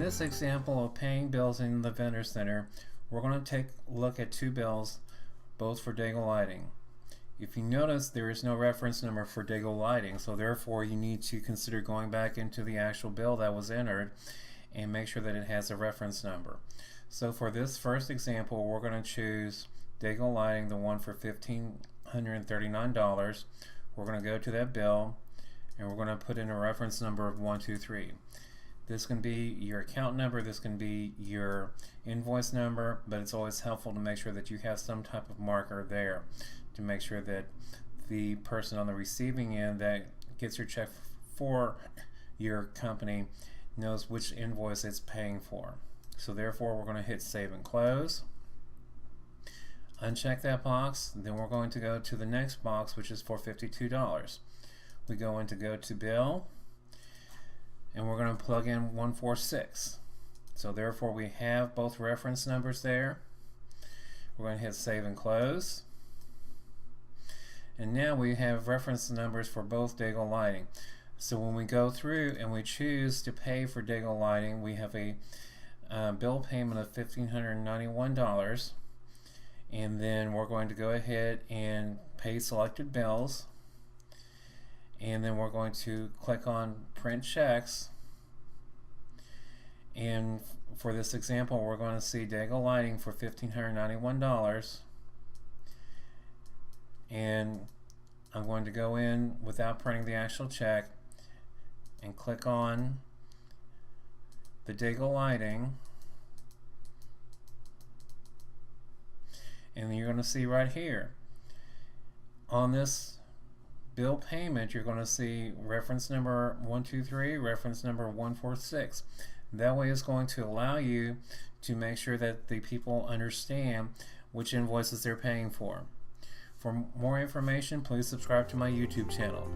this example of paying bills in the vendor center, we're going to take a look at two bills, both for Dago lighting. If you notice, there is no reference number for Dago lighting, so therefore you need to consider going back into the actual bill that was entered and make sure that it has a reference number. So for this first example, we're going to choose Dago lighting, the one for $1,539. We're going to go to that bill and we're going to put in a reference number of 123. This can be your account number, this can be your invoice number, but it's always helpful to make sure that you have some type of marker there to make sure that the person on the receiving end that gets your check for your company knows which invoice it's paying for. So therefore we're going to hit save and close. Uncheck that box, then we're going to go to the next box, which is for $52. We go into go to bill and we're going to plug in 146. So therefore we have both reference numbers there. We're going to hit save and close. And now we have reference numbers for both Dago lighting. So when we go through and we choose to pay for Dago lighting, we have a bill payment of $1,591. And then we're going to go ahead and pay selected bills. And then we're going to click on print checks, and for this example we're going to see Dago lighting for $1,591, and I'm going to go in without printing the actual check and click on the Dago lighting, and you're going to see right here on this bill payment, you're going to see reference number 123, reference number 146. That way it's going to allow you to make sure that the people understand which invoices they're paying for. For more information, please subscribe to my YouTube channel.